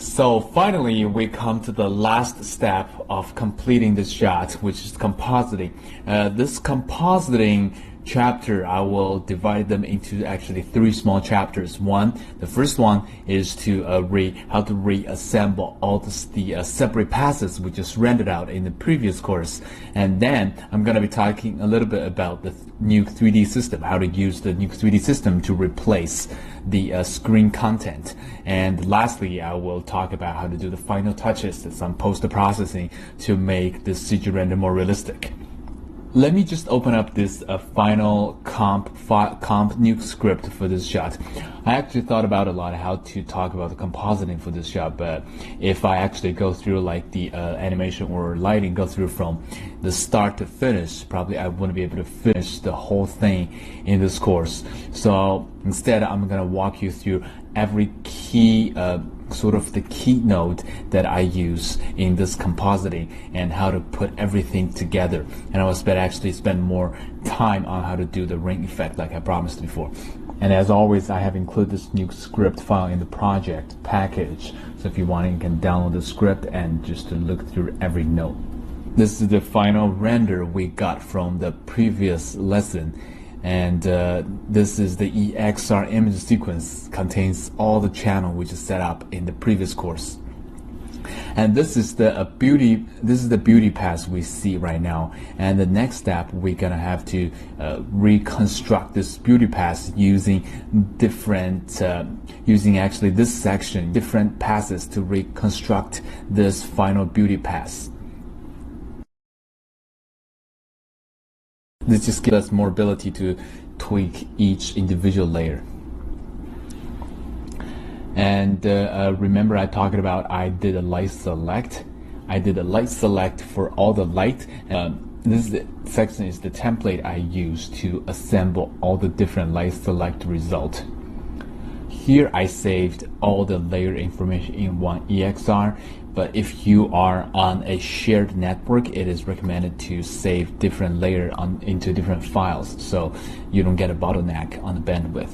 So finally, we come to the last step of completing this shot, which is compositing. This compositing chapter, I will divide them into actually 3 small chapters. The first one is to how to reassemble all the separate passes we just rendered out in the previous course. And then I'm going to be talking a little bit about the Nuke 3D system, how to use the Nuke 3D system to replace the screen content. And lastly, I will talk about how to do the final touches, some post-processing to make the CG render more realistic. Let me just open up this final comp Nuke script for this shot. I actually thought about a lot how to talk about the compositing for this shot, but if I actually go through like the animation or lighting, go through from the start to finish, probably I wouldn't be able to finish the whole thing in this course. So instead, I'm going to walk you through every key sort of the keynote that I use in this compositing and how to put everything together. And I will actually spend more time on how to do the ring effect like I promised before. And as always, I have included this Nuke script file in the project package. So if you want, you can download the script and just to look through every note. This is the final render we got from the previous lesson. And this is the EXR image sequence, contains all the channel which is set up in the previous course. And this is the beauty pass we see right now. And the next step, we're gonna have to reconstruct this beauty pass using different, using actually this section, different passes to reconstruct this final beauty pass. This just gives us more ability to tweak each individual layer. And remember I talked about I did a light select. I did a light select for all the light. This section is the template I use to assemble all the different light select result. Here I saved all the layer information in one EXR, but if you are on a shared network, it is recommended to save different layer into different files so you don't get a bottleneck on the bandwidth.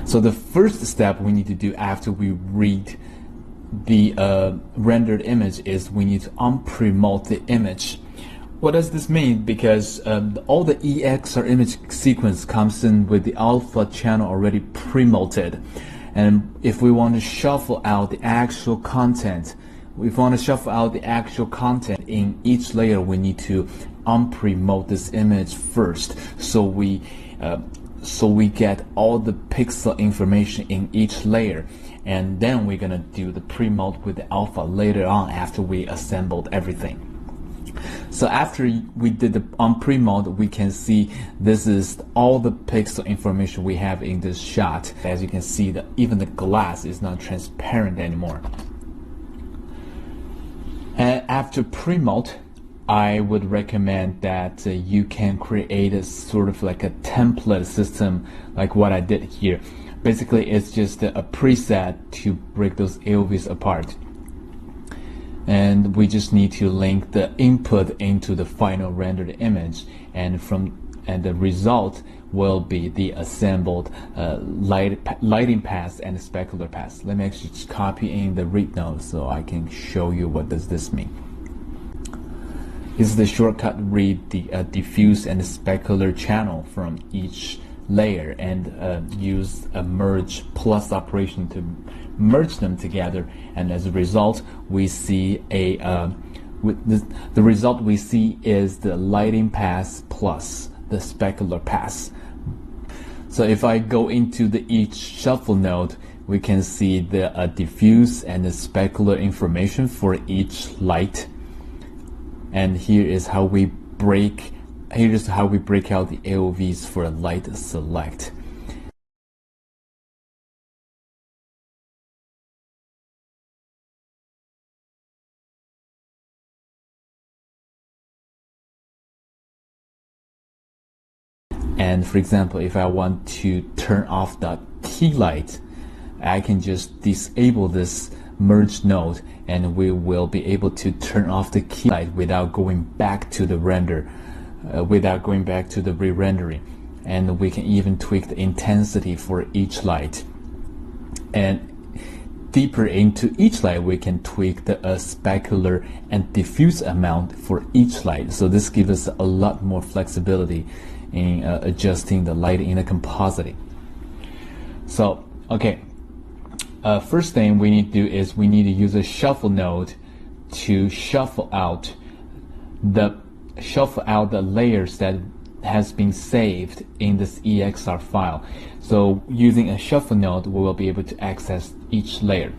So the first step we need to do after we read the rendered image is we need to unpromote the image. What does this mean? Because all the EXR image sequence comes in with the alpha channel already promoted, and if we want to shuffle out the actual content, in each layer, we need to unpromote this image first, so we get all the pixel information in each layer, and then we're gonna do the pre-mode with the alpha later on after we assembled everything. So after we did the pre-mode, we can see this is all the pixel information we have in this shot. As you can see, that even the glass is not transparent anymore. And after pre-mode, I would recommend that you can create a sort of like a template system like what I did here. Basically, it's just a preset to break those AOVs apart. And we just need to link the input into the final rendered image, and the result will be the assembled lighting pass and specular pass. Let me actually just copy in the read node so I can show you what does this mean. This is the shortcut read the diffuse and specular channel from each layer and use a merge plus operation to merge them together, and as a result we see the result we see is the lighting pass plus the specular pass. So if I go into each shuffle node, we can see the diffuse and the specular information for each light, and here is how we break out the AOVs for a light select. And for example, if I want to turn off the key light, I can just disable this merge node, and we will be able to turn off the key light without going back to the render, without going back to the re-rendering. and we can even tweak the intensity for each light. And deeper into each light, we can tweak the specular and diffuse amount for each light. So this gives us a lot more flexibility in adjusting the lighting in the compositing. So, okay, first thing we need to do is we need to use a shuffle node to shuffle out the layers that has been saved in this EXR file. So using a shuffle node, we will be able to access each layer.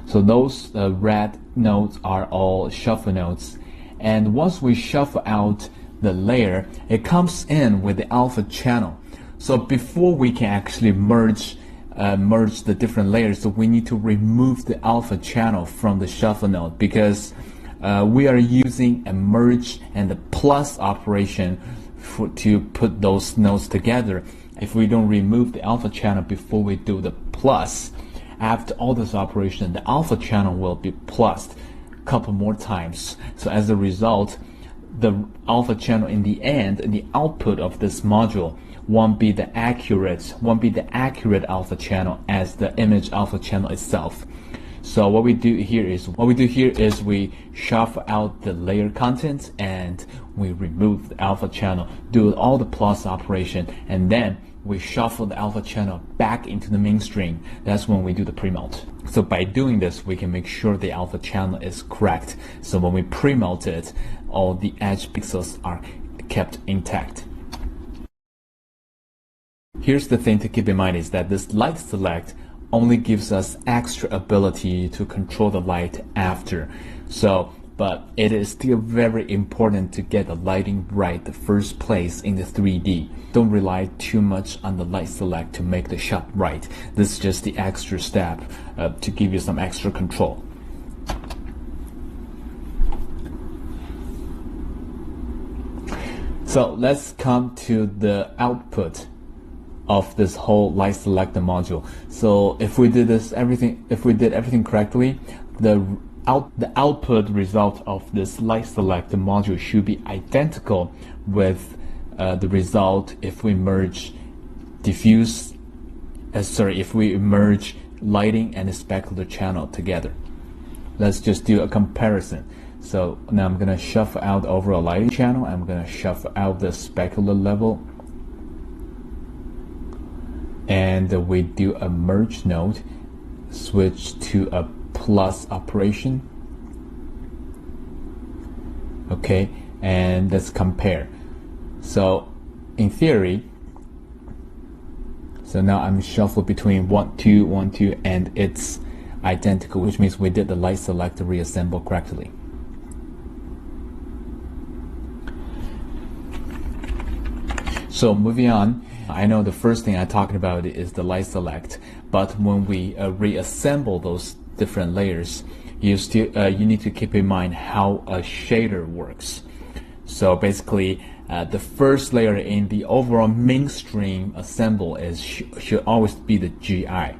So those red nodes are all shuffle nodes. And once we shuffle out the layer, it comes in with the alpha channel. So before we can actually merge the different layers, so we need to remove the alpha channel from the shuffle node, because we are using a merge and the plus operation to put those nodes together. If we don't remove the alpha channel before we do the plus, after all this operation, the alpha channel will be plussed a couple more times. So as a result, the alpha channel in the end, the output of this module, won't be the accurate alpha channel as the image alpha channel itself. So what we do here is we shuffle out the layer content and we remove the alpha channel, do all the plus operation, and then we shuffle the alpha channel back into the mainstream. That's when we do the pre-melt. So by doing this, we can make sure the alpha channel is correct. So when we pre-melt it, all the edge pixels are kept intact. Here's the thing to keep in mind is that this light select only gives us extra ability to control the light after. But it is still very important to get the lighting right the first place in the 3D. Don't rely too much on the light select to make the shot right. This is just the extra step to give you some extra control. So let's come to the output of this whole light selector module. So if we did everything correctly, the output result of this light selector module should be identical with the result if we merge lighting and the specular channel together. Let's just do a comparison. So now I'm gonna shuffle out the overall lighting channel. I'm gonna shuffle out the specular level, and we do a merge node, switch to a plus operation. Okay, and let's compare. So in theory, so now I'm shuffled between 1, 2, 1, 2, and it's identical, which means we did the light selector reassemble correctly. So moving on, I know the first thing I talked about is the light select, but when we reassemble those different layers, you need to keep in mind how a shader works. So basically, the first layer in the overall mainstream assemble should always be the GI.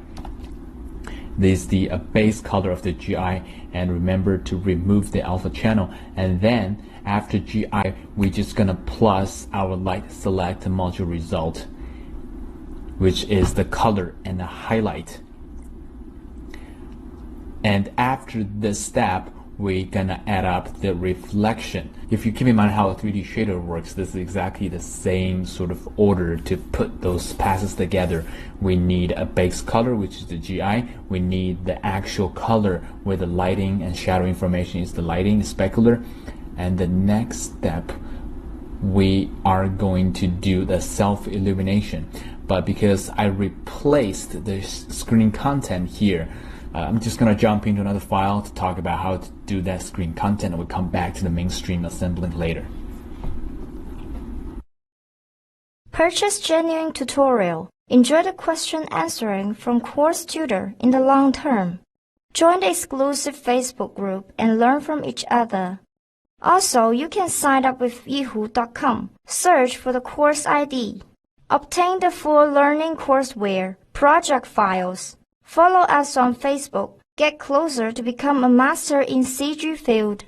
This is the base color of the GI, and remember to remove the alpha channel, and then after GI, we're just gonna plus our light select module result, which is the color and the highlight. And after this step, we're gonna add up the reflection. If you keep in mind how a 3D shader works, this is exactly the same sort of order to put those passes together. We need a base color, which is the GI. We need the actual color where the lighting and shadow information is the lighting, the specular. And the next step, we are going to do the self-illumination. But because I replaced the screen content here, I'm just going to jump into another file to talk about how to do that screen content, and we'll come back to the mainstream assembling later. Purchase genuine tutorial. Enjoy the question answering from course tutor in the long term. Join the exclusive Facebook group and learn from each other. Also, you can sign up with Yihu.com. Search for the course ID. Obtain the full learning courseware, project files. Follow us on Facebook. Get closer to become a master in CG field.